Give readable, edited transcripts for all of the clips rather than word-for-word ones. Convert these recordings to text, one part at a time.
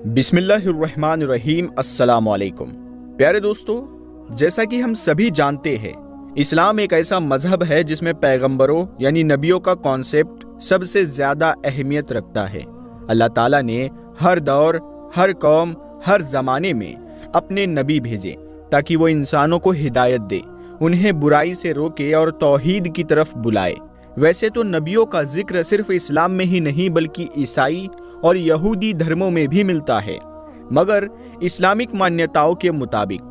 بسم اللہ الرحمن الرحیم۔ السلام علیکم پیارے دوستو، جیسا کہ ہم سبھی جانتے ہیں، اسلام ایک ایسا مذہب ہے جس میں پیغمبروں یعنی نبیوں کا کانسیپٹ سب سے زیادہ اہمیت رکھتا ہے۔ اللہ تعالیٰ نے ہر دور، ہر قوم، ہر زمانے میں اپنے نبی بھیجے تاکہ وہ انسانوں کو ہدایت دے، انہیں برائی سے روکے اور توحید کی طرف بلائے۔ ویسے تو نبیوں کا ذکر صرف اسلام میں ہی نہیں بلکہ عیسائی اور یہودی دھرموں میں بھی ملتا ہے، مگر اسلامک مانیتاؤں کے مطابق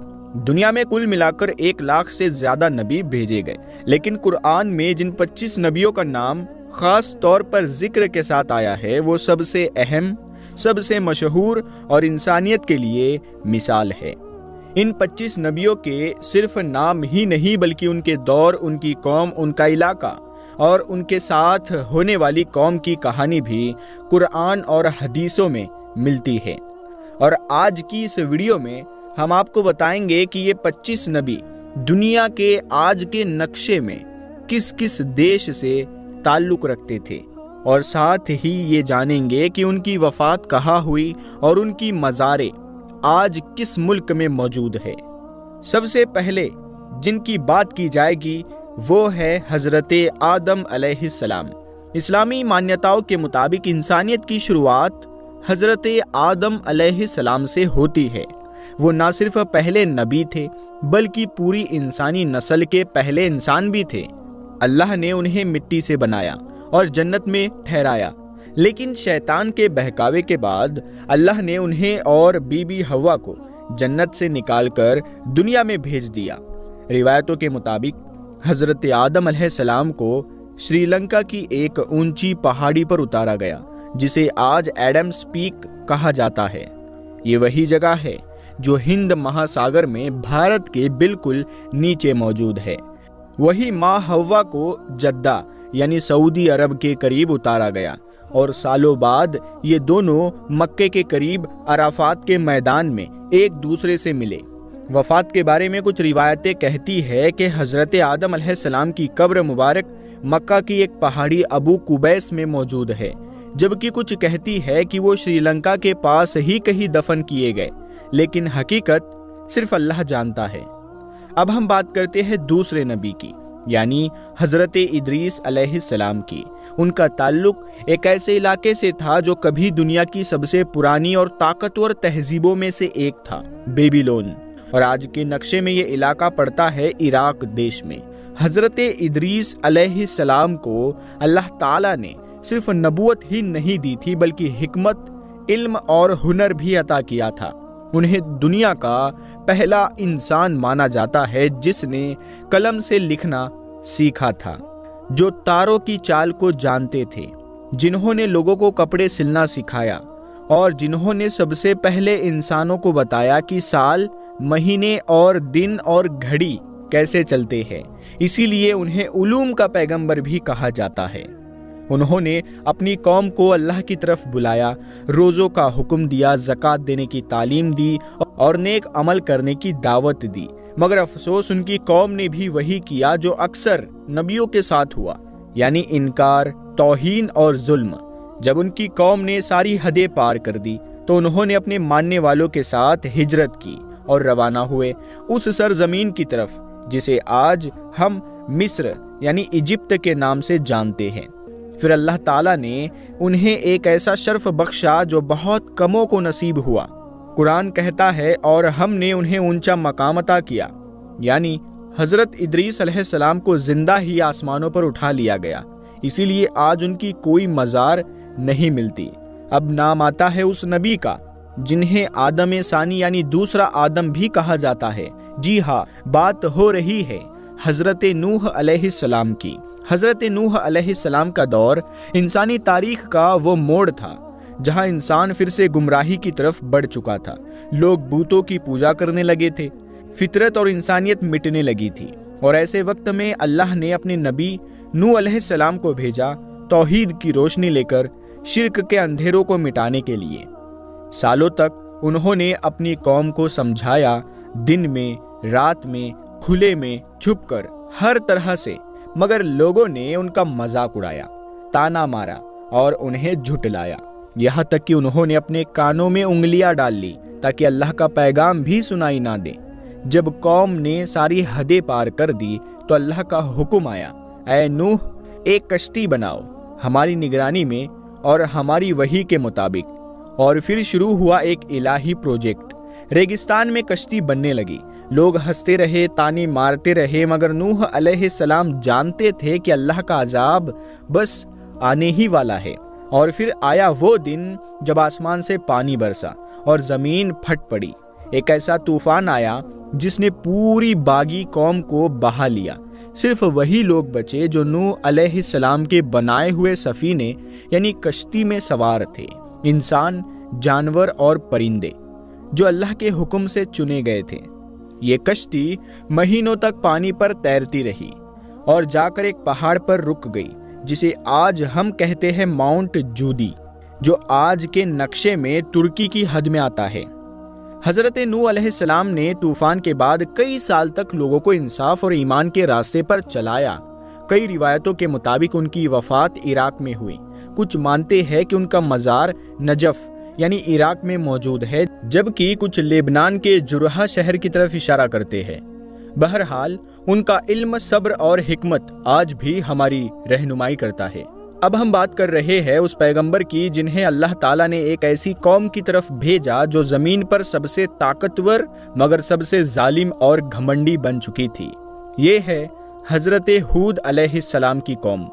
دنیا میں کل ملا کر 1,00,000 سے زیادہ نبی بھیجے گئے، لیکن قرآن میں جن 25 نبیوں کا نام خاص طور پر ذکر کے ساتھ آیا ہے وہ سب سے اہم، سب سے مشہور اور انسانیت کے لیے مثال ہے۔ ان 25 نبیوں کے صرف نام ہی نہیں بلکہ ان کے دور، ان کی قوم، ان کا علاقہ اور ان کے ساتھ ہونے والی قوم کی کہانی بھی قرآن اور حدیثوں میں ملتی ہے۔ اور آج کی اس ویڈیو میں ہم آپ کو بتائیں گے کہ یہ 25 نبی دنیا کے آج کے نقشے میں کس کس دیش سے تعلق رکھتے تھے، اور ساتھ ہی یہ جانیں گے کہ ان کی وفات کہاں ہوئی اور ان کی مزاریں آج کس ملک میں موجود ہے۔ سب سے پہلے جن کی بات کی جائے گی وہ ہے حضرت آدم علیہ السلام۔ اسلامی مانیتاؤں کے مطابق انسانیت کی شروعات حضرت آدم علیہ السلام سے ہوتی ہے۔ وہ نہ صرف پہلے نبی تھے بلکہ پوری انسانی نسل کے پہلے انسان بھی تھے۔ اللہ نے انہیں مٹی سے بنایا اور جنت میں ٹھہرایا، لیکن شیطان کے بہکاوے کے بعد اللہ نے انہیں اور بی بی حوا کو جنت سے نکال کر دنیا میں بھیج دیا۔ روایتوں کے مطابق حضرت آدم علیہ السلام کو سری لنکا کی ایک اونچی پہاڑی پر اتارا گیا جسے آج ایڈمز پیک کہا جاتا ہے۔ یہ وہی جگہ ہے جو ہند مہاساگر میں بھارت کے بالکل نیچے موجود ہے۔ وہی ماں حوا کو جدہ یعنی سعودی عرب کے قریب اتارا گیا اور سالوں بعد یہ دونوں مکے کے قریب عرفات کے میدان میں ایک دوسرے سے ملے۔ وفات کے بارے میں کچھ روایتیں کہتی ہے کہ حضرت آدم علیہ السلام کی قبر مبارک مکہ کی ایک پہاڑی ابو قبیس میں موجود ہے، جبکہ کچھ کہتی ہے کہ وہ سری لنکا کے پاس ہی کہیں دفن کیے گئے، لیکن حقیقت صرف اللہ جانتا ہے۔ اب ہم بات کرتے ہیں دوسرے نبی کی، یعنی حضرت ادریس علیہ السلام کی۔ ان کا تعلق ایک ایسے علاقے سے تھا جو کبھی دنیا کی سب سے پرانی اور طاقتور تہذیبوں میں سے ایک تھا، بیبیلون، اور آج کے نقشے میں یہ علاقہ پڑتا ہے عراق دیش میں۔ حضرت ادریس علیہ السلام کو اللہ تعالیٰ نے صرف نبوت ہی نہیں دی تھی بلکہ حکمت، علم اور ہنر بھی عطا کیا تھا۔ انہیں دنیا کا پہلا انسان مانا جاتا ہے جس نے قلم سے لکھنا سیکھا تھا، جو تاروں کی چال کو جانتے تھے، جنہوں نے لوگوں کو کپڑے سلنا سکھایا، اور جنہوں نے سب سے پہلے انسانوں کو بتایا کہ سال، مہینے اور دن اور گھڑی کیسے چلتے ہیں۔ اسی لیے انہیں علوم کا پیغمبر بھی کہا جاتا ہے۔ انہوں نے اپنی قوم کو اللہ کی طرف بلایا، روزوں کا حکم دیا، زکوٰۃ دینے کی تعلیم دی اور نیک عمل کرنے کی دعوت دی، مگر افسوس ان کی قوم نے بھی وہی کیا جو اکثر نبیوں کے ساتھ ہوا، یعنی انکار، توہین اور ظلم۔ جب ان کی قوم نے ساری حدیں پار کر دی تو انہوں نے اپنے ماننے والوں کے ساتھ ہجرت کی اور روانہ ہوئے اس سرزمین کی طرف جسے آج ہم مصر یعنی ایجپٹ کے نام سے جانتے ہیں۔ پھر اللہ تعالیٰ نے انہیں ایک ایسا شرف بخشا جو بہت کموں کو نصیب ہوا۔ قرآن کہتا ہے اور ہم نے انہیں اونچا مقام عطا کیا، یعنی حضرت ادریس علیہ السلام کو زندہ ہی آسمانوں پر اٹھا لیا گیا، اسی لیے آج ان کی کوئی مزار نہیں ملتی۔ اب نام آتا ہے اس نبی کا جنہیں آدم ثانی یعنی دوسرا آدم بھی کہا جاتا ہے۔ جی ہاں، بات ہو رہی ہے حضرت نوح علیہ السلام کی۔ حضرت نوح علیہ السلام کا دور انسانی تاریخ کا وہ موڑ تھا جہاں انسان پھر سے گمراہی کی طرف بڑھ چکا تھا۔ لوگ بتوں کی پوجا کرنے لگے تھے، فطرت اور انسانیت مٹنے لگی تھی، اور ایسے وقت میں اللہ نے اپنے نبی نوح علیہ السلام کو بھیجا توحید کی روشنی لے کر شرک کے اندھیروں کو مٹانے کے لیے۔ سالوں تک انہوں نے اپنی قوم کو سمجھایا، دن میں، رات میں، کھلے میں، چھپ کر، ہر طرح سے، مگر لوگوں نے ان کا مذاق اڑایا، تانا مارا اور انہیں جھٹلایا۔ یہاں تک کہ انہوں نے اپنے کانوں میں انگلیاں ڈال لی تاکہ اللہ کا پیغام بھی سنائی نہ دے۔ جب قوم نے ساری حدیں پار کر دی تو اللہ کا حکم آیا، اے نوح ایک کشتی بناؤ ہماری نگرانی میں اور ہماری وحی کے مطابق۔ اور پھر شروع ہوا ایک الہی پروجیکٹ۔ ریگستان میں کشتی بننے لگی، لوگ ہنستے رہے، تانے مارتے رہے، مگر نوح علیہ السلام جانتے تھے کہ اللہ کا عذاب بس آنے ہی والا ہے۔ اور پھر آیا وہ دن جب آسمان سے پانی برسا اور زمین پھٹ پڑی۔ ایک ایسا طوفان آیا جس نے پوری باغی قوم کو بہا لیا۔ صرف وہی لوگ بچے جو نوح علیہ السلام کے بنائے ہوئے سفینے یعنی کشتی میں سوار تھے، انسان، جانور اور پرندے جو اللہ کے حکم سے چنے گئے تھے۔ یہ کشتی مہینوں تک پانی پر تیرتی رہی اور جا کر ایک پہاڑ پر رک گئی جسے آج ہم کہتے ہیں ماؤنٹ جودی، جو آج کے نقشے میں ترکی کی حد میں آتا ہے۔ حضرت نوح علیہ السلام نے طوفان کے بعد کئی سال تک لوگوں کو انصاف اور ایمان کے راستے پر چلایا۔ کئی روایتوں کے مطابق ان کی وفات عراق میں ہوئی۔ کچھ مانتے ہیں کہ ان کا مزار نجف یعنی عراق میں موجود ہے، جبکہ کچھ لیبنان کے جرحہ شہر کی طرف اشارہ کرتے ہیں۔ بہرحال ان کا علم، صبر اور حکمت آج بھی ہماری رہنمائی کرتا ہے۔ اب ہم بات کر رہے ہیں اس پیغمبر کی جنہیں اللہ تعالیٰ نے ایک ایسی قوم کی طرف بھیجا جو زمین پر سب سے طاقتور مگر سب سے ظالم اور گھمنڈی بن چکی تھی۔ یہ ہے حضرت ہود علیہ السلام کی قوم۔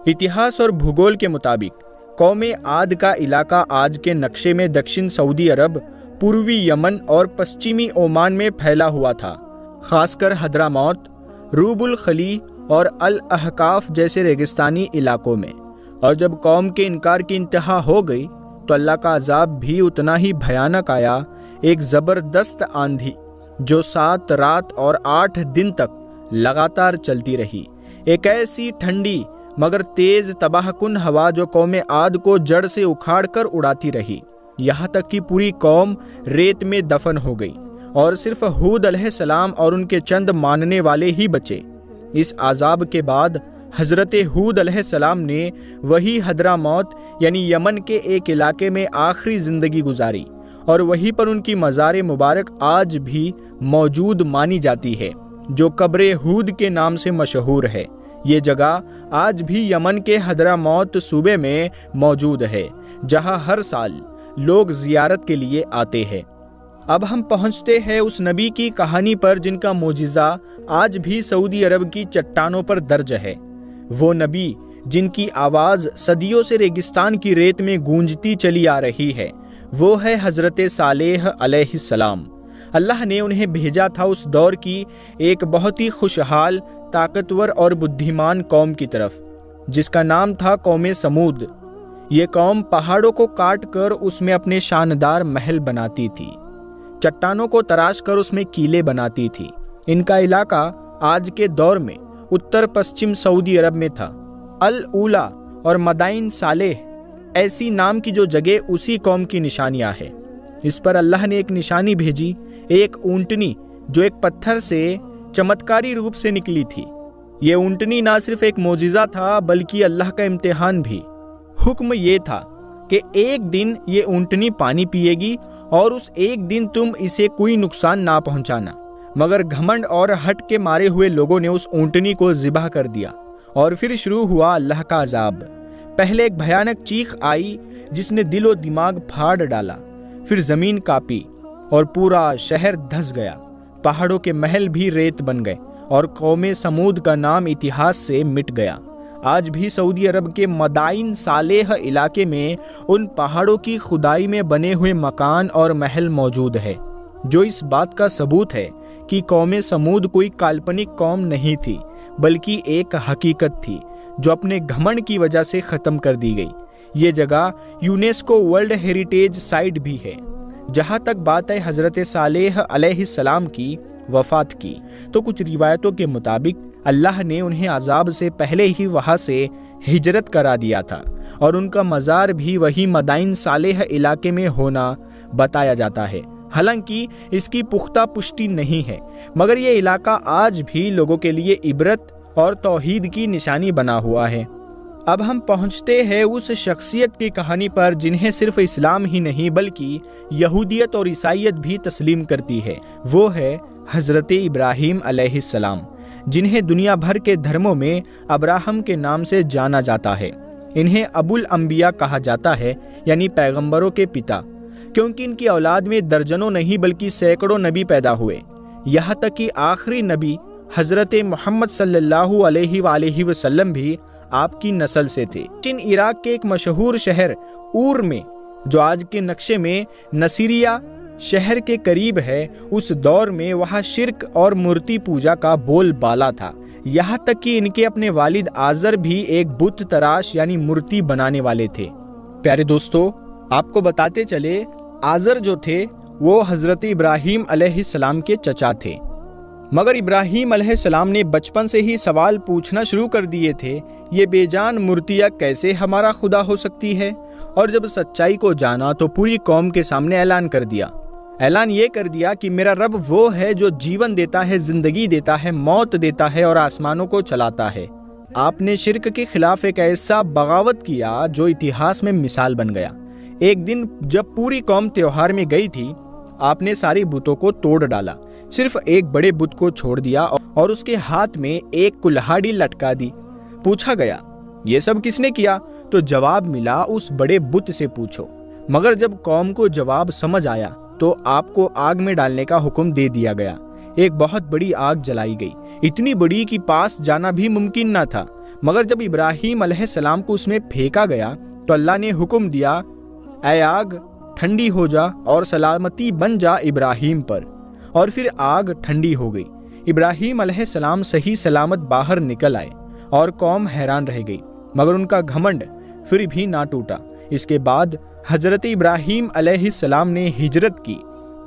اتہاس اور بھگول کے مطابق قوم عاد کا علاقہ آج کے نقشے میں دکشن سعودی عرب، پوروی یمن اور پشچمی عمان میں پھیلا ہوا تھا، خاص کر حضرموت، روب الخلی اور الاحقاف جیسے ریگستانی علاقوں میں۔ اور جب قوم کے انکار کی انتہا ہو گئی تو اللہ کا عذاب بھی اتنا ہی بھیانک آیا، ایک زبردست آندھی جو 7 رات اور 8 دن تک لگاتار چلتی رہی، ایک ایسی ٹھنڈی مگر تیز تباہ کن ہوا جو قوم عاد کو جڑ سے اکھاڑ کر اڑاتی رہی، یہاں تک کہ پوری قوم ریت میں دفن ہو گئی اور صرف ہود علیہ السلام اور ان کے چند ماننے والے ہی بچے۔ اس عذاب کے بعد حضرت ہود علیہ السلام نے وہی حضرموت یعنی یمن کے ایک علاقے میں آخری زندگی گزاری، اور وہیں پر ان کی مزار مبارک آج بھی موجود مانی جاتی ہے، جو قبر ہود کے نام سے مشہور ہے۔ یہ جگہ آج بھی یمن کے حضرموت صوبے میں موجود ہے، جہاں ہر سال لوگ زیارت کے لیے آتے ہیں۔ اب ہم پہنچتے ہیں اس نبی کی کہانی پر جن کا معجزہ آج بھی سعودی عرب کی چٹانوں پر درج ہے۔ وہ نبی جن کی آواز صدیوں سے ریگستان کی ریت میں گونجتی چلی آ رہی ہے، وہ ہے حضرت صالح علیہ السلام۔ اللہ نے انہیں بھیجا تھا اس دور کی ایک بہت ہی خوشحال، طاقتور اور بدھیمان قوم کی طرف، جس کا نام تھا قوم سمود۔ یہ قوم پہاڑوں کو کاٹ کر اس میں اپنے شاندار محل بناتی تھی، چٹانوں کو تراش کر اس میں کیلے بناتی تھی۔ ان کا علاقہ آج کے دور میں اتر پشچم سعودی عرب میں تھا۔ الاولا اور مدائن صالح ایسی نام کی جو جگہ اسی قوم کی نشانیاں ہیں۔ اس پر اللہ نے ایک نشانی بھیجی، ایک اونٹنی جو ایک پتھر سے چمتکاری روپ سے نکلی تھی۔ یہ اونٹنی نہ صرف ایک معجزہ تھا بلکہ اللہ کا امتحان بھی۔ حکم یہ تھا کہ ایک دن یہ اونٹنی پانی پیے گی اور اس ایک دن تم اسے کوئی نقصان نہ پہنچانا، مگر گھمنڈ اور ہٹ کے مارے ہوئے لوگوں نے اس اونٹنی کو ذبح کر دیا، اور پھر شروع ہوا اللہ کا عذاب۔ پہلے ایک بھیانک چیخ آئی جس نے دل و دماغ پھاڑ ڈالا، پھر زمین کانپی اور پورا شہر دھس گیا، پہاڑوں کے محل بھی ریت بن گئے اور قوم سمود کا نام اتہاس سے مٹ گیا۔ آج بھی سعودی عرب کے مدائن صالح علاقے میں ان پہاڑوں کی کھدائی میں بنے ہوئے مکان اور محل موجود ہے، جو اس بات کا ثبوت ہے کہ قوم سمود کوئی کالپنک قوم نہیں تھی بلکہ ایک حقیقت تھی جو اپنے گھمنڈ کی وجہ سے ختم کر دی گئی۔ یہ جگہ یونیسکو ورلڈ ہیریٹیج سائٹ بھی ہے۔ جہاں تک بات ہے حضرت صالح علیہ السلام کی وفات کی، تو کچھ روایتوں کے مطابق اللہ نے انہیں عذاب سے پہلے ہی وہاں سے ہجرت کرا دیا تھا، اور ان کا مزار بھی وہی مدائن صالح علاقے میں ہونا بتایا جاتا ہے۔ حالانکہ اس کی پختہ پشٹی نہیں ہے، مگر یہ علاقہ آج بھی لوگوں کے لیے عبرت اور توحید کی نشانی بنا ہوا ہے۔ اب ہم پہنچتے ہیں اس شخصیت کی کہانی پر جنہیں صرف اسلام ہی نہیں بلکہ یہودیت اور عیسائیت بھی تسلیم کرتی ہے۔ وہ ہے حضرت ابراہیم علیہ السلام، جنہیں دنیا بھر کے دھرموں میں ابراہم کے نام سے جانا جاتا ہے۔ انہیں ابو الانبیاء کہا جاتا ہے، یعنی پیغمبروں کے پتا، کیونکہ ان کی اولاد میں درجنوں نہیں بلکہ سینکڑوں نبی پیدا ہوئے، یہاں تک کہ آخری نبی حضرت محمد صلی اللہ علیہ وآلہ وسلم بھی آپ کی نسل سے تھے۔ چین عراق کے ایک مشہور شہر اور میں، جو آج کے نقشے میں نصیریہ شہر کے قریب ہے، اس دور میں وہاں شرک اور مورتی پوجا کا بول بالا تھا، یہاں تک کہ ان کے اپنے والد آزر بھی ایک بت تراش یعنی مورتی بنانے والے تھے۔ پیارے دوستو، آپ کو بتاتے چلے، آزر جو تھے وہ حضرت ابراہیم علیہ السلام کے چچا تھے، مگر ابراہیم علیہ السلام نے بچپن سے ہی سوال پوچھنا شروع کر دیے تھے، یہ بے جان مورتیاں کیسے ہمارا خدا ہو سکتی ہے؟ اور جب سچائی کو جانا تو پوری قوم کے سامنے اعلان یہ کر دیا کہ میرا رب وہ ہے جو جیون دیتا ہے، زندگی دیتا ہے، موت دیتا ہے اور آسمانوں کو چلاتا ہے۔ آپ نے شرک کے خلاف ایک ایسا بغاوت کیا جو اتہاس میں مثال بن گیا۔ ایک دن جب پوری قوم تہوار میں گئی تھی، آپ نے ساری بتوں کو توڑ ڈالا، صرف ایک بڑے بت کو چھوڑ دیا اور اس کے ہاتھ میں ایک کلہاڑی لٹکا دی۔ پوچھا گیا، یہ سب کس نے کیا؟ تو جواب ملا، اس بڑے بت سے پوچھو۔ مگر جب قوم کو جواب سمجھ آیا تو آپ کو آگ میں ڈالنے کا حکم دے دیا گیا۔ ایک بہت بڑی آگ جلائی گئی، اتنی بڑی کہ پاس جانا بھی ممکن نہ تھا، مگر جب ابراہیم علیہ السلام کو اس میں پھینکا گیا تو اللہ نے حکم دیا، اے آگ ٹھنڈی ہو جا اور سلامتی بن جا ابراہیم پر، اور پھر آگ ٹھنڈی ہو گئی۔ ابراہیم علیہ السلام صحیح سلامت باہر نکل آئے اور قوم حیران رہ گئی، مگر ان کا گھمنڈ پھر بھی نہ ٹوٹا۔ اس کے بعد حضرت ابراہیم علیہ السلام نے ہجرت کی،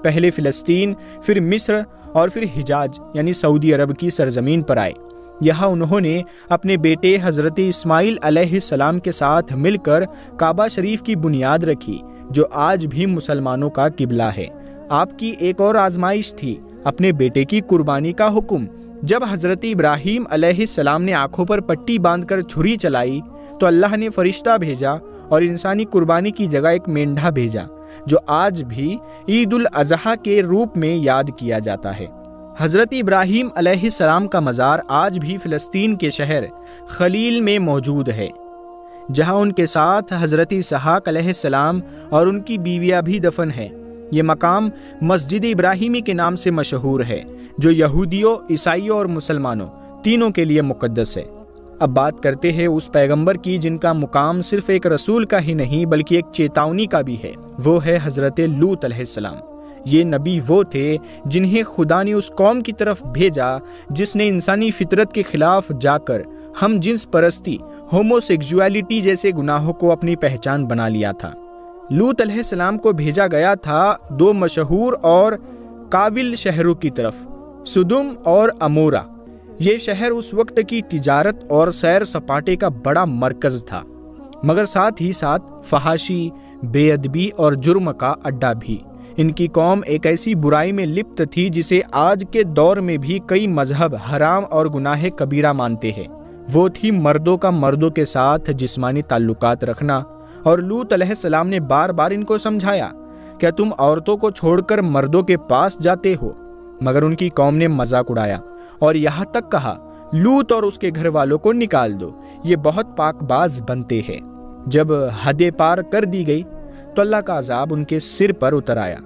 پہلے فلسطین، پھر مصر اور پھر حجاز یعنی سعودی عرب کی سرزمین پر آئے۔ یہاں انہوں نے اپنے بیٹے حضرت اسماعیل علیہ السلام کے ساتھ مل کر کعبہ شریف کی بنیاد رکھی، جو آج بھی مسلمانوں کا قبلہ ہے۔ آپ کی ایک اور آزمائش تھی، اپنے بیٹے کی قربانی کا حکم۔ جب حضرت ابراہیم علیہ السلام نے آنکھوں پر پٹی باندھ کر چھری چلائی تو اللہ نے فرشتہ بھیجا اور انسانی قربانی کی جگہ ایک مینڈھا بھیجا، جو آج بھی عید الاضحیٰ کے روپ میں یاد کیا جاتا ہے۔ حضرت ابراہیم علیہ السلام کا مزار آج بھی فلسطین کے شہر خلیل میں موجود ہے، جہاں ان کے ساتھ حضرت اسحاق علیہ السلام اور ان کی بیویاں بھی دفن ہیں۔ یہ مقام مسجد ابراہیمی کے نام سے مشہور ہے، جو یہودیوں، عیسائیوں اور مسلمانوں تینوں کے لیے مقدس ہے۔ اب بات کرتے ہیں اس پیغمبر کی جن کا مقام صرف ایک رسول کا ہی نہیں بلکہ ایک چیتاونی کا بھی ہے۔ وہ ہے حضرت لوط علیہ السلام۔ یہ نبی وہ تھے جنہیں خدا نے اس قوم کی طرف بھیجا جس نے انسانی فطرت کے خلاف جا کر ہم جنس پرستی، ہوموسیکسویلٹی جیسے گناہوں کو اپنی پہچان بنا لیا تھا۔ لوط علیہ السلام کو بھیجا گیا تھا دو مشہور اور قابل شہروں کی طرف، سدوم اور عمورہ۔ یہ شہر اس وقت کی تجارت اور سیر سپاٹے کا بڑا مرکز تھا، مگر ساتھ ہی ساتھ فحاشی، بے ادبی اور جرم کا اڈا بھی۔ ان کی قوم ایک ایسی برائی میں لپت تھی جسے آج کے دور میں بھی کئی مذہب حرام اور گناہ کبیرہ مانتے ہیں۔ وہ تھی مردوں کا مردوں کے ساتھ جسمانی تعلقات رکھنا، اور لوط علیہ السلام نے بار بار ان کو سمجھایا، کیا تم عورتوں کو چھوڑ کر مردوں کے پاس جاتے ہو؟ مگر ان کی قوم نے مذاق اڑایا اور یہاں تک کہا، لوط اور اس کے گھر والوں کو نکال دو، یہ بہت پاک باز بنتے ہیں۔ جب حدیں پار کر دی گئی تو اللہ کا عذاب ان کے سر پر اتر آیا۔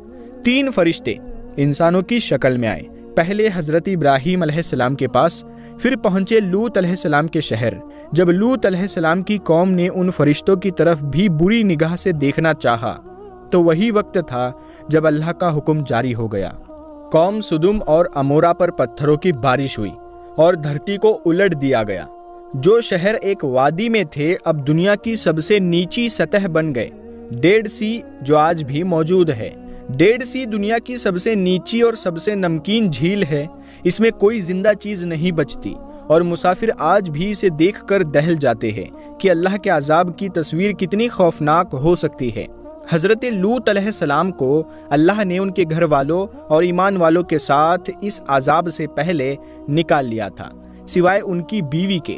3 فرشتے انسانوں کی شکل میں آئے، پہلے حضرت ابراہیم علیہ السلام کے پاس، پھر پہنچے لوط علیہ السلام کے شہر۔ جب لوط علیہ السلام کی قوم نے ان فرشتوں کی طرف بھی بری نگاہ سے دیکھنا چاہا تو وہی وقت تھا جب اللہ کا حکم جاری ہو گیا۔ قوم سدوم اور عمورہ پر پتھروں کی بارش ہوئی اور دھرتی کو الٹ دیا گیا۔ جو شہر ایک وادی میں تھے اب دنیا کی سب سے نیچی سطح بن گئے۔ ڈیڈ سی جو آج بھی موجود ہے۔ ڈیڈ سی دنیا کی سب سے نیچی اور سب سے نمکین جھیل ہے۔ اس میں کوئی زندہ چیز نہیں بچتی اور مسافر آج بھی اسے دیکھ کر دہل جاتے ہیں کہ اللہ کے عذاب کی تصویر کتنی خوفناک ہو سکتی ہے۔ حضرت لوط علیہ السلام کو اللہ نے ان کے گھر والوں اور ایمان والوں کے ساتھ اس عذاب سے پہلے نکال لیا تھا، سوائے ان کی بیوی کے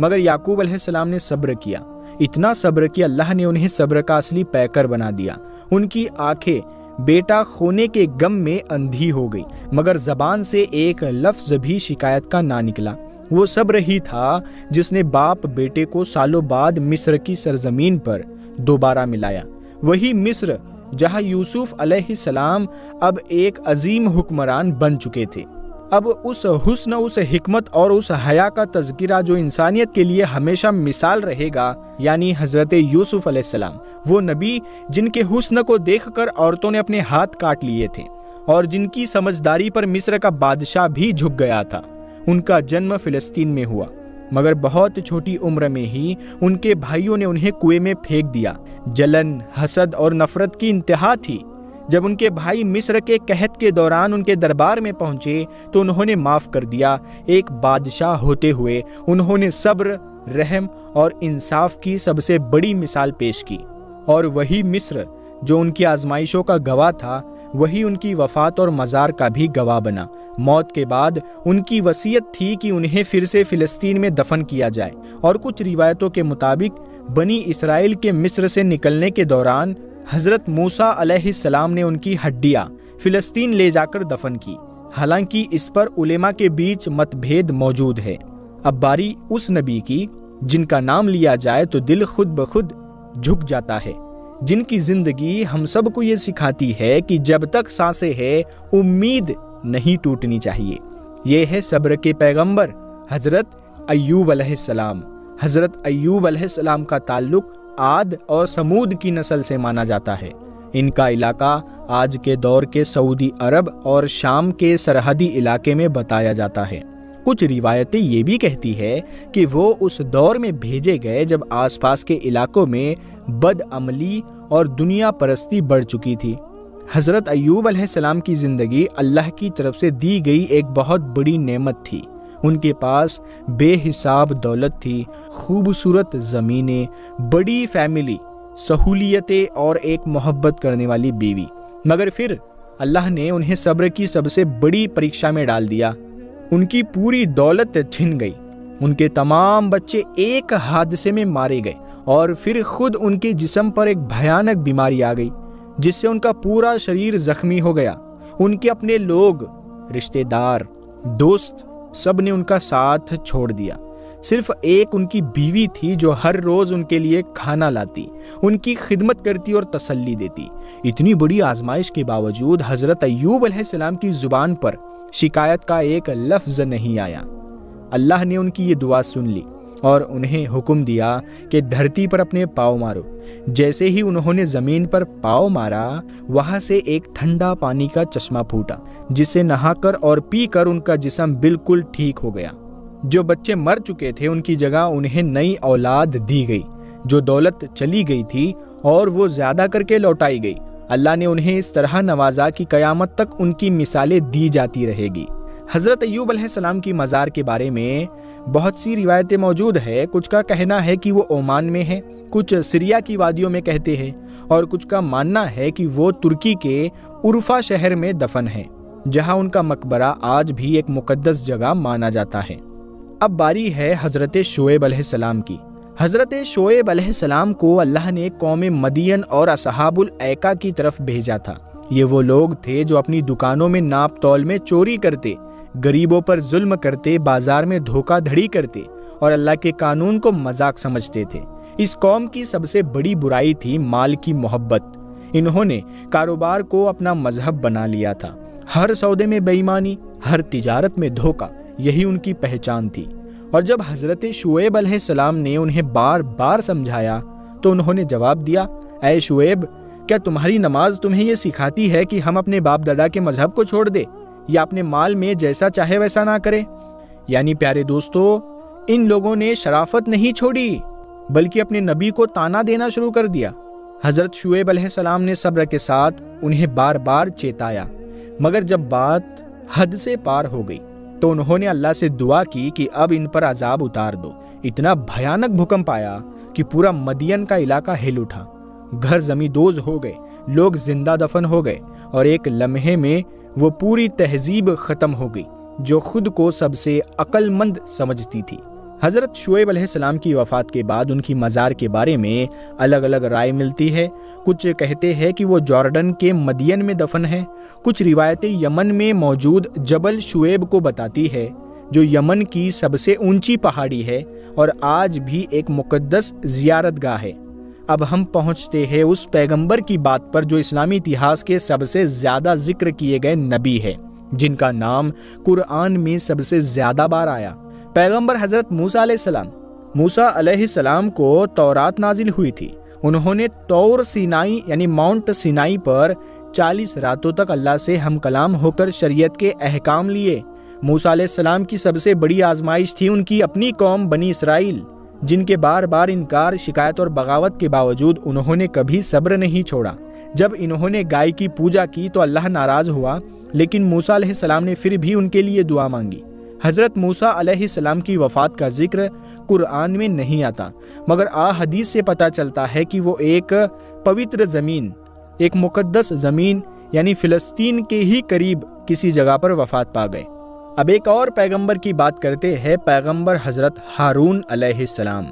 مگر یعقوب علیہ السلام نے صبر کیا، اتنا صبر کہ اللہ نے انہیں صبر کا اصلی پیکر بنا دیا۔ ان کی آنکھیں بیٹا کھونے کے غم میں اندھی ہو گئی، مگر زبان سے ایک لفظ بھی شکایت کا نہ نکلا۔ وہ صبر ہی تھا جس نے باپ بیٹے کو سالوں بعد مصر کی سرزمین پر دوبارہ ملایا، وہی مصر جہاں یوسف علیہ السلام اب ایک عظیم حکمران بن چکے تھے۔ اب اس حسن، اس حکمت اور اس حیا کا تذکرہ جو انسانیت کے لیے ہمیشہ مثال رہے گا، یعنی حضرت یوسف علیہ السلام، وہ نبی جن کے حسن کو دیکھ کر عورتوں نے اپنے ہاتھ کاٹ لیے تھے اور جن کی سمجھداری پر مصر کا بادشاہ بھی جھک گیا تھا۔ ان کا جنم فلسطین میں ہوا، مگر بہت چھوٹی عمر میں ہی ان کے بھائیوں نے انہیں کنویں میں پھینک دیا۔ جلن، حسد اور نفرت کی انتہا تھی۔ جب ان کے بھائی مصر کے قحط کے دوران ان کے دربار میں پہنچے تو انہوں نے معاف کر دیا۔ ایک بادشاہ ہوتے ہوئے انہوں نے صبر، رحم اور انصاف کی سب سے بڑی مثال پیش کی، اور وہی مصر جو ان کی آزمائشوں کا گواہ تھا، وہی ان کی وفات اور مزار کا بھی گواہ بنا۔ موت کے بعد ان کی وصیت تھی کہ انہیں پھر سے فلسطین میں دفن کیا جائے، اور کچھ روایتوں کے مطابق بنی اسرائیل کے مصر سے نکلنے کے دوران حضرت موسیٰ علیہ السلام نے ان کی ہڈیاں فلسطین لے جا کر دفن کی۔ حالانکہ اس پر علماء کے بیچ مت بھید موجود ہے۔ اب باری اس نبی کی جن کا نام لیا جائے تو دل خود بخود جھک جاتا ہے، جن کی زندگی ہم سب کو یہ سکھاتی ہے کہ جب تک سانسیں ہے امید نہیں ٹوٹنی چاہیے۔ یہ ہے صبر کے پیغمبر حضرت ایوب علیہ السلام۔ حضرت ایوب علیہ السلام کا تعلق عاد اور سمود کی نسل سے مانا جاتا ہے۔ ان کا علاقہ آج کے دور کے سعودی عرب اور شام کے سرحدی علاقے میں بتایا جاتا ہے۔ کچھ روایتیں یہ بھی کہتی ہے کہ وہ اس دور میں بھیجے گئے جب آس پاس کے علاقوں میں بد عملی اور دنیا پرستی بڑھ چکی تھی۔ حضرت ایوب علیہ السلام کی زندگی اللہ کی طرف سے دی گئی ایک بہت بڑی نعمت تھی۔ ان کے پاس بے حساب دولت تھی، خوبصورت زمینیں، بڑی فیملی، سہولیتیں اور ایک محبت کرنے والی بیوی، مگر پھر اللہ نے انہیں صبر کی سب سے بڑی پریکشا میں ڈال دیا۔ ان کی پوری دولت چھن گئی، ان کے تمام بچے ایک حادثے میں مارے گئے، اور پھر خود ان کے جسم پر ایک بھیانک بیماری آ گئی جس سے ان کا پورا شریر زخمی ہو گیا۔ ان کے اپنے لوگ، رشتہ دار، دوست، سب نے ان کا ساتھ چھوڑ دیا۔ صرف ایک ان کی بیوی تھی جو ہر روز ان کے لیے کھانا لاتی، ان کی خدمت کرتی اور تسلی دیتی۔ اتنی بڑی آزمائش کے باوجود حضرت ایوب علیہ السلام کی زبان پر شکایت کا ایک لفظ نہیں آیا۔ اللہ نے ان کی یہ دعا سن لی اور انہیں حکم دیا کہ دھرتی پر اپنے پاؤں مارو۔ جیسے ہی انہوں نے زمین پر پاؤں مارا، وہاں سے ایک ٹھنڈا پانی کا چشمہ پھوٹا، جس سے نہا کر اور پی کر ان کا جسم بالکل ٹھیک ہو گیا۔ جو بچے مر چکے تھے ان کی جگہ انہیں نئی اولاد دی گئی، جو دولت چلی گئی تھی اور وہ زیادہ کر کے لوٹائی گئی۔ اللہ نے انہیں اس طرح نوازا کہ قیامت تک ان کی مثالیں دی جاتی رہے گی۔ حضرت ایوب علیہ السلام کی مزار کے بارے میں بہت سی روایتیں موجود ہے۔ کچھ کا کہنا ہے کہ وہ عمان میں ہے، کچھ سریا کی وادیوں میں کہتے ہیں، اور کچھ کا ماننا ہے کہ وہ ترکی کے عرفہ شہر میں دفن ہے، جہاں ان کا مقبرہ آج بھی ایک مقدس جگہ مانا جاتا ہے۔ اب باری ہے حضرت شعیب علیہ السلام کی۔ حضرت شعیب علیہ السلام کو اللہ نے قوم مدین اور اصحاب الایکا کی طرف بھیجا تھا۔ یہ وہ لوگ تھے جو اپنی دکانوں میں ناپ تول میں چوری کرتے، غریبوں پر ظلم کرتے، بازار میں دھوکہ دھڑی کرتے اور اللہ کے قانون کو مذاق سمجھتے تھے۔ اس قوم کی سب سے بڑی برائی تھی مال کی محبت۔ انہوں نے کاروبار کو اپنا مذہب بنا لیا تھا۔ ہر سودے میں بے ایمانی، ہر تجارت میں دھوکہ، یہی ان کی پہچان تھی۔ اور جب حضرت شعیب علیہ السلام نے انہیں بار بار سمجھایا تو انہوں نے جواب دیا، اے شعیب، کیا تمہاری نماز تمہیں یہ سکھاتی ہے کہ ہم اپنے باپ دادا کے مذہب کو چھوڑ دیں یا اپنے مال میں جیسا چاہے ویسا نہ کریں؟ یعنی پیارے دوستو، ان لوگوں نے شرافت نہیں چھوڑی بلکہ اپنے نبی کو تانا دینا شروع کر دیا۔ حضرت شعیب علیہ السلام نے صبر کے ساتھ انہیں بار بار چیتایا، مگر جب بات حد سے پار ہو گئی تو انہوں نے اللہ سے دعا کی کہ اب ان پر عذاب اتار دو۔ اتنا بھیانک بھوکمپ آیا کہ پورا مدین کا علاقہ ہل اٹھا، گھر زمیندوز ہو گئے، لوگ زندہ دفن ہو گئے، اور ایک لمحے میں وہ پوری تہذیب ختم ہو گئی جو خود کو سب سے عقل مند سمجھتی تھی۔ حضرت شعیب علیہ السلام کی وفات کے بعد ان کی مزار کے بارے میں الگ الگ رائے ملتی ہے۔ کچھ کہتے ہیں کہ وہ جارڈن کے مدین میں دفن ہے۔ کچھ روایتیں یمن میں موجود جبل شعیب کو بتاتی ہے، جو یمن کی سب سے اونچی پہاڑی ہے اور آج بھی ایک مقدس زیارت گاہ ہے۔ اب ہم پہنچتے ہیں اس پیغمبر کی بات پر جو اسلامی اتہاس کے سب سے زیادہ ذکر کیے گئے نبی ہے، جن کا نام قرآن میں سب سے زیادہ بار آیا۔ پیغمبر حضرت موسیٰ علیہ السلام۔ موسیٰ علیہ السلام کو تورات نازل ہوئی تھی۔ انہوں نے طور سینائی یعنی ماؤنٹ سینائی پر 40 راتوں تک اللہ سے ہم کلام ہو کر شریعت کے احکام لیے۔ موسیٰ علیہ السلام کی سب سے بڑی آزمائش تھی ان کی اپنی قوم بنی اسرائیل، جن کے بار بار انکار، شکایت اور بغاوت کے باوجود انہوں نے کبھی صبر نہیں چھوڑا۔ جب انہوں نے گائے کی پوجا کی تو اللہ ناراض ہوا، لیکن موسیٰ علیہ السلام نے پھر بھی ان کے لیے دعا مانگی۔ حضرت موسیٰ علیہ السلام کی وفات کا ذکر قرآن میں نہیں آتا، مگر حدیث سے پتہ چلتا ہے کہ وہ ایک پوتر زمین، ایک مقدس زمین یعنی فلسطین کے ہی قریب کسی جگہ پر وفات پا گئے۔ اب ایک اور پیغمبر کی بات کرتے ہیں، پیغمبر حضرت ہارون علیہ السلام،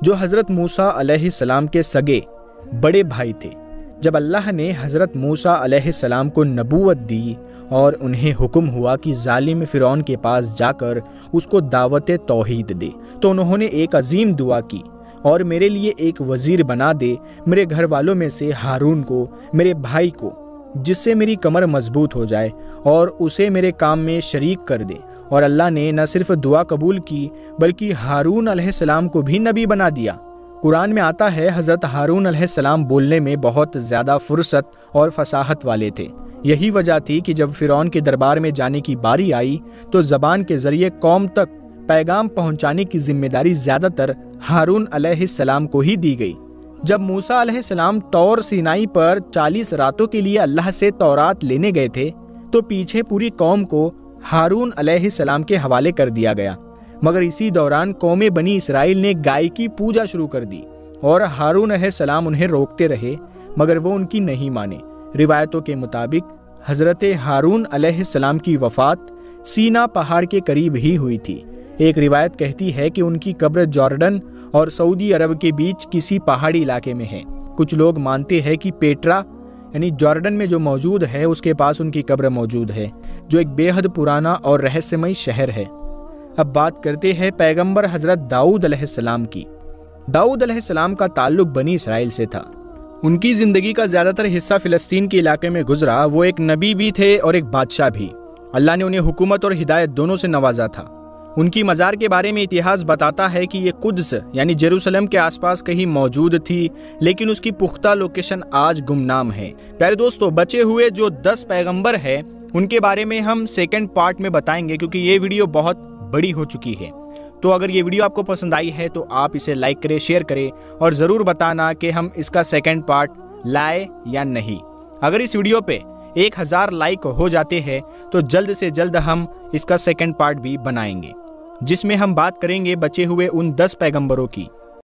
جو حضرت موسیٰ علیہ السلام کے سگے بڑے بھائی تھے۔ جب اللہ نے حضرت موسیٰ علیہ السلام کو نبوت دی اور انہیں حکم ہوا کہ ظالم فرعون کے پاس جا کر اس کو دعوت توحید دے، تو انہوں نے ایک عظیم دعا کی، اور میرے لیے ایک وزیر بنا دے میرے گھر والوں میں سے ہارون کو، میرے بھائی کو، جس سے میری کمر مضبوط ہو جائے اور اسے میرے کام میں شریک کر دے۔ اور اللہ نے نہ صرف دعا قبول کی بلکہ ہارون علیہ السلام کو بھی نبی بنا دیا۔ قرآن میں آتا ہے حضرت ہارون علیہ السلام بولنے میں بہت زیادہ فرصت اور فصاحت والے تھے۔ یہی وجہ تھی کہ جب فرعون کے دربار میں جانے کی باری آئی تو زبان کے ذریعے قوم تک پیغام پہنچانے کی ذمہ داری زیادہ تر ہارون علیہ السلام کو ہی دی گئی۔ جب موسیٰ علیہ السلام طور سینائی پر 40 راتوں کے لیے اللہ سے تورات لینے گئے تھے تو پیچھے پوری قوم کو ہارون علیہ السلام کے حوالے کر دیا گیا، مگر اسی دوران قوم بنی اسرائیل نے گائے کی پوجا شروع کر دی اور ہارون علیہ السلام انہیں روکتے رہے، مگر وہ ان کی نہیں مانے۔ روایتوں کے مطابق حضرت ہارون علیہ السلام کی وفات سینا پہاڑ کے قریب ہی ہوئی تھی۔ ایک روایت کہتی ہے کہ ان کی قبر جارڈن اور سعودی عرب کے بیچ کسی پہاڑی علاقے میں ہے۔ کچھ لوگ مانتے ہیں کہ پیٹرا یعنی جارڈن میں جو موجود ہے اس کے پاس ان کی قبر موجود ہے، جو ایک بے حد پرانا اور رہسیمئی شہر ہے۔ اب بات کرتے ہیں پیغمبر حضرت داؤد علیہ السلام کی۔ داؤد علیہ السلام کا تعلق بنی اسرائیل سے تھا۔ ان کی زندگی کا زیادہ تر حصہ فلسطین کے علاقے میں گزرا۔ وہ ایک نبی بھی تھے اور ایک بادشاہ بھی۔ اللہ نے انہیں حکومت اور ہدایت دونوں سے نوازا تھا۔ ان کی مزار کے بارے میں اتہاس بتاتا ہے کہ یہ قدس یعنی یروشلم کے آس پاس کہیں موجود تھی، لیکن اس کی پختہ لوکیشن آج گمنام ہے۔ پیارے دوستو، بچے ہوئے جو 10 پیغمبر ہیں ان کے بارے میں ہم سیکنڈ پارٹ میں بتائیں گے، کیونکہ یہ ویڈیو بہت بڑی ہو چکی ہے۔ تو اگر یہ ویڈیو آپ کو پسند آئی ہے تو آپ اسے لائک کریں، شیئر کریں اور ضرور بتانا کہ ہم اس کا سیکنڈ پارٹ لائے یا نہیں۔ اگر اس ویڈیو پہ 1000 لائک ہو جاتے ہیں تو جلد سے جلد ہم اس کا سیکنڈ پارٹ بھی بنائیں گے، جس میں ہم بات کریں گے بچے ہوئے ان 10 پیغمبروں کی